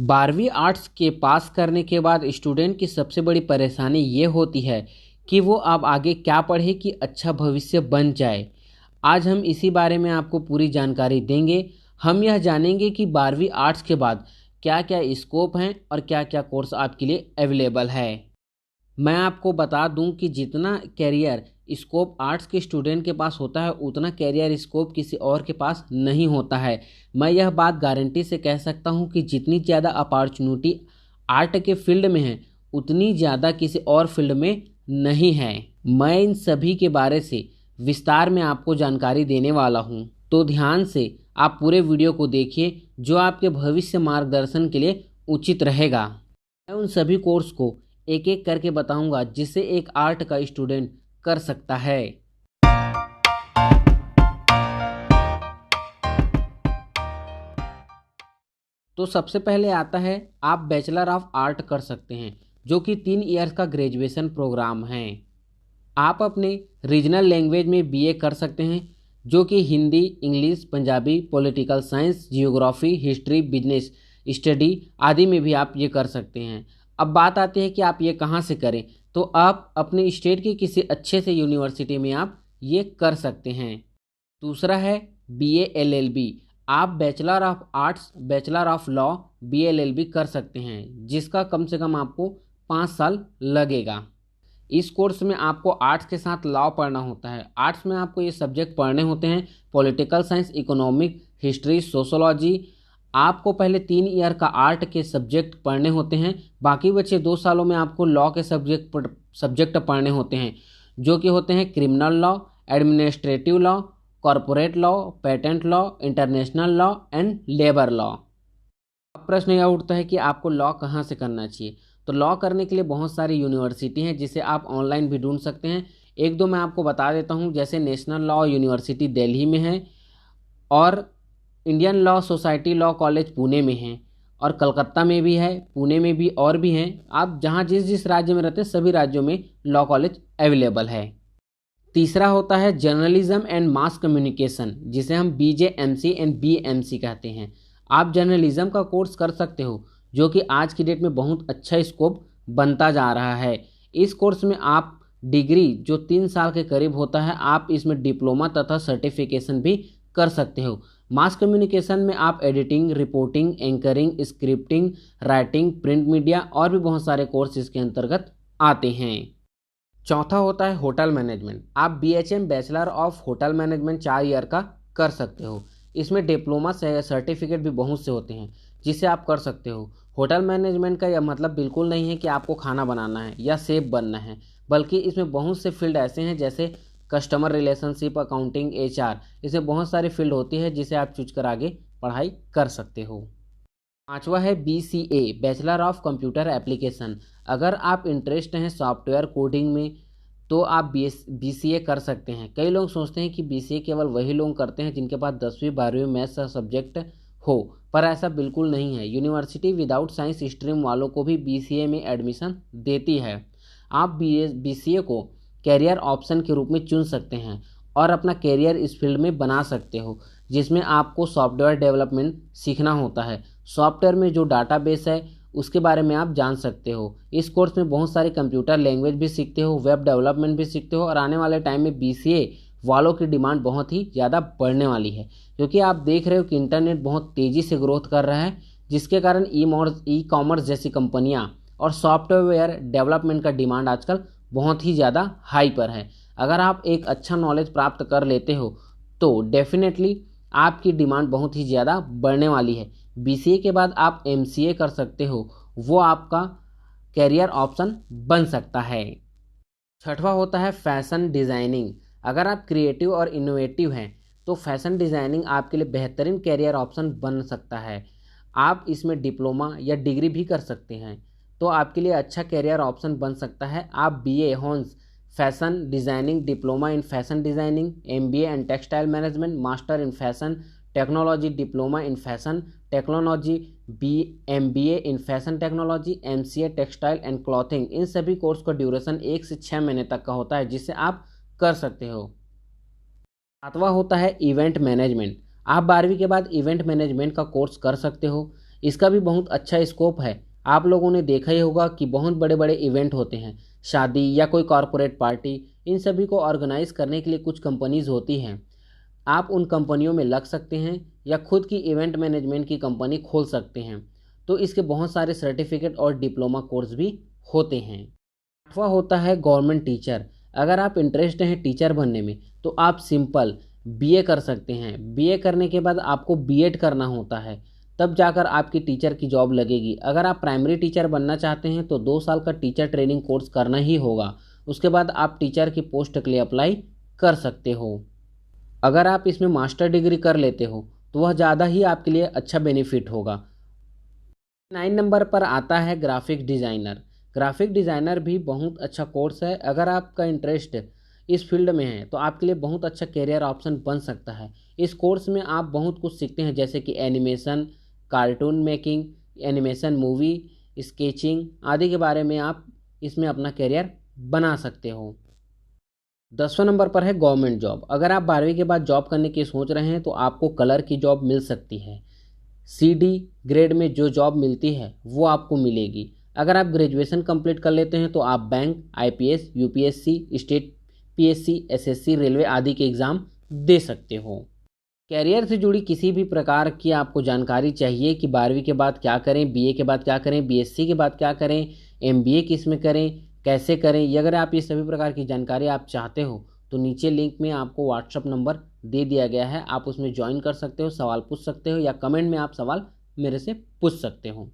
12वीं आर्ट्स के पास करने के बाद स्टूडेंट की सबसे बड़ी परेशानी ये होती है कि वो अब आगे क्या पढ़े कि अच्छा भविष्य बन जाए। आज हम इसी बारे में आपको पूरी जानकारी देंगे। हम यह जानेंगे कि 12वीं आर्ट्स के बाद क्या क्या स्कोप हैं और क्या क्या कोर्स आपके लिए अवेलेबल है। मैं आपको बता दूं कि जितना कैरियर स्कोप आर्ट्स के स्टूडेंट के पास होता है उतना कैरियर स्कोप किसी और के पास नहीं होता है। मैं यह बात गारंटी से कह सकता हूं कि जितनी ज़्यादा अपॉर्चुनिटी आर्ट के फील्ड में है उतनी ज़्यादा किसी और फील्ड में नहीं है। मैं इन सभी के बारे से विस्तार में आपको जानकारी देने वाला हूं, तो ध्यान से आप पूरे वीडियो को देखिए जो आपके भविष्य मार्गदर्शन के लिए उचित रहेगा। मैं उन सभी कोर्स को एक एक करके बताऊंगा जिसे एक आर्ट का स्टूडेंट कर सकता है। तो सबसे पहले आता है आप बैचलर ऑफ आर्ट कर सकते हैं जो कि 3 ईयर्स का ग्रेजुएशन प्रोग्राम है। आप अपने रीजनल लैंग्वेज में बीए कर सकते हैं जो कि Hindi, English, Punjabi, political science, geography, history, business study आदि में भी आप ये कर सकते हैं। अब बात आती है कि आप ये कहाँ से करें, तो आप अपने स्टेट की किसी अच्छे से यूनिवर्सिटी में आप ये कर सकते हैं। दूसरा है बीए एलएलबी। आप bachelor of arts, bachelor of law, BA LLB कर सकते हैं जिसका कम से कम आपको 5 साल लगेगा। इस कोर्स में आपको आर्ट्स के साथ लॉ पढ़ना होता है। आर्ट्स में आपको ये सब्जेक्ट पढ़ने होते हैं political science, economic, history, sociology. आपको पहले 3 ईयर का आर्ट के सब्जेक्ट पढ़ने होते हैं, बाकी बचे 2 सालों में आपको लॉ के सब्जेक्ट पढ़ने होते हैं जो कि होते हैं criminal law, administrative law, corporate law, patent law, international law and labour law. अब प्रश्न यह उठता है कि आपको लॉ कहाँ से करना चाहिए। तो लॉ करने के लिए बहुत सारी यूनिवर्सिटी हैं जिसे आप ऑनलाइन भी ढूंढ सकते हैं। एक दो मैं आपको बता देता हूँ, जैसे नेशनल लॉ यूनिवर्सिटी दिल्ली में है और Indian law society law college Pune में है और कलकत्ता में भी है, पुणे में भी और भी हैं। आप जहाँ जिस जिस राज्य में रहते हैं सभी राज्यों में लॉ कॉलेज अवेलेबल है। तीसरा होता है जर्नलिज्म एंड मास कम्युनिकेशन जिसे हम बीजेएमसी एंड बीएमसी कहते हैं। आप जर्नलिज्म का कोर्स कर सकते हो जो कि आज की डेट में बहुत अच्छा स्कोप बनता जा रहा है। इस कोर्स में आप डिग्री जो 3 साल के करीब होता है, आप इसमें डिप्लोमा तथा सर्टिफिकेशन भी कर सकते हो। मास कम्युनिकेशन में आप editing, reporting, anchoring, scripting, writing, print media और भी बहुत सारे कोर्स इसके अंतर्गत आते हैं। चौथा होता है होटल मैनेजमेंट। आप BHM bachelor of hotel management 4 year का कर सकते हो। इसमें डिप्लोमा से सर्टिफिकेट भी बहुत से होते हैं जिसे आप कर सकते हो। होटल मैनेजमेंट का यह मतलब बिल्कुल नहीं है कि आपको खाना बनाना है या शेफ बनना है, बल्कि इसमें बहुत से फील्ड ऐसे हैं जैसे कस्टमर रिलेशनशिप, अकाउंटिंग, एचआर। इसमें बहुत सारी फील्ड होती है जिसे आप चूज कर आगे पढ़ाई कर सकते हो। पांचवा है BCA bachelor of computer application. अगर आप इंटरेस्ट हैं सॉफ्टवेयर कोडिंग में तो आप बीसीए कर सकते हैं। कई लोग सोचते हैं कि बीसीए केवल वही लोग करते हैं जिनके पास 10वीं 12वीं मैथ्स का सब्जेक्ट हो, पर ऐसा बिल्कुल नहीं है। यूनिवर्सिटी विदाउट साइंस स्ट्रीम वालों को भी बीसीए में एडमिशन देती है। आप बीसीए को कैरियर ऑप्शन के रूप में चुन सकते हैं और अपना कैरियर इस फील्ड में बना सकते हो, जिसमें आपको सॉफ्टवेयर डेवलपमेंट सीखना होता है। सॉफ्टवेयर में जो डाटाबेस है उसके बारे में आप जान सकते हो। इस कोर्स में बहुत सारी कंप्यूटर लैंग्वेज भी सीखते हो, वेब डेवलपमेंट भी सीखते हो और आने वाले टाइम में बीसीए वालों की डिमांड बहुत ही ज़्यादा बढ़ने वाली है, क्योंकि आप देख रहे हो कि इंटरनेट बहुत तेज़ी से ग्रोथ कर रहा है, जिसके कारण ई कॉमर्स जैसी कंपनियां और सॉफ्टवेयर डेवलपमेंट का डिमांड आजकल बहुत ही ज़्यादा हाई पर है। अगर आप एक अच्छा नॉलेज प्राप्त कर लेते हो तो डेफिनेटली आपकी डिमांड बहुत ही ज़्यादा बढ़ने वाली है। बीसीए के बाद आप एमसीए कर सकते हो, वो आपका कैरियर ऑप्शन बन सकता है। छठवां होता है फैशन डिज़ाइनिंग। अगर आप क्रिएटिव और इनोवेटिव हैं तो फैशन डिज़ाइनिंग आपके लिए बेहतरीन कैरियर ऑप्शन बन सकता है। आप इसमें डिप्लोमा या डिग्री भी कर सकते हैं, तो आपके लिए अच्छा कैरियर ऑप्शन बन सकता है। आप BA Hons fashion designing, diploma in fashion designing, MBA in textile management, master in fashion technology, diploma in fashion technology, MBA in fashion technology, MCA textile and clothing. इन सभी कोर्स का duration 1 से 6 महीने तक का होता है जिसे आप कर सकते हो। सातवां होता है इवेंट मैनेजमेंट। आप 12वीं के बाद इवेंट मैनेजमेंट का कोर्स कर सकते हो। इसका भी बहुत अच्छा स्कोप है। आप लोगों ने देखा ही होगा कि बहुत बड़े बड़े इवेंट होते हैं, शादी या कोई कॉरपोरेट पार्टी, इन सभी को ऑर्गेनाइज करने के लिए कुछ कंपनीज होती हैं। आप उन कंपनियों में लग सकते हैं या खुद की इवेंट मैनेजमेंट की कंपनी खोल सकते हैं। तो इसके बहुत सारे सर्टिफिकेट और डिप्लोमा कोर्स भी होते हैं। आठवां होता है गवर्नमेंट टीचर। अगर आप इंटरेस्ट हैं टीचर बनने में तो आप सिंपल बीए कर सकते हैं। बीए करने के बाद आपको बीएड करना होता है, तब जाकर आपकी टीचर की जॉब लगेगी। अगर आप प्राइमरी टीचर बनना चाहते हैं तो 2 साल का टीचर ट्रेनिंग कोर्स करना ही होगा। उसके बाद आप टीचर की पोस्ट के लिए अप्लाई कर सकते हो। अगर आप इसमें मास्टर डिग्री कर लेते हो तो वह ज़्यादा ही आपके लिए अच्छा बेनिफिट होगा। 9 नंबर पर आता है ग्राफिक डिज़ाइनर। ग्राफिक डिज़ाइनर भी बहुत अच्छा कोर्स है। अगर आपका इंटरेस्ट इस फील्ड में है तो आपके लिए बहुत अच्छा करियर ऑप्शन बन सकता है। इस कोर्स में आप बहुत कुछ सीखते हैं, जैसे कि animation, cartoon making, animation movie, sketching आदि के बारे में आप इसमें अपना करियर बना सकते हो। 10वां नंबर पर है गवर्नमेंट जॉब। अगर आप 12वीं के बाद जॉब करने की सोच रहे हैं तो आपको कलर की जॉब मिल सकती है। CD ग्रेड में जो जॉब मिलती है वो आपको मिलेगी। अगर आप ग्रेजुएशन कंप्लीट कर लेते हैं तो आप bank, IPS, UPSC, state PSC, SSC, railway आदि के एग्ज़ाम दे सकते हो। कैरियर से जुड़ी किसी भी प्रकार की आपको जानकारी चाहिए कि 12वीं के बाद क्या करें, BA के बाद क्या करें, BSc के बाद क्या करें, MBA किस में करें, कैसे करें, ये अगर आप ये सभी प्रकार की जानकारी आप चाहते हो तो नीचे लिंक में आपको व्हाट्सअप नंबर दे दिया गया है। आप उसमें ज्वाइन कर सकते हो, सवाल पूछ सकते हो या कमेंट में आप सवाल मेरे से पूछ सकते हो।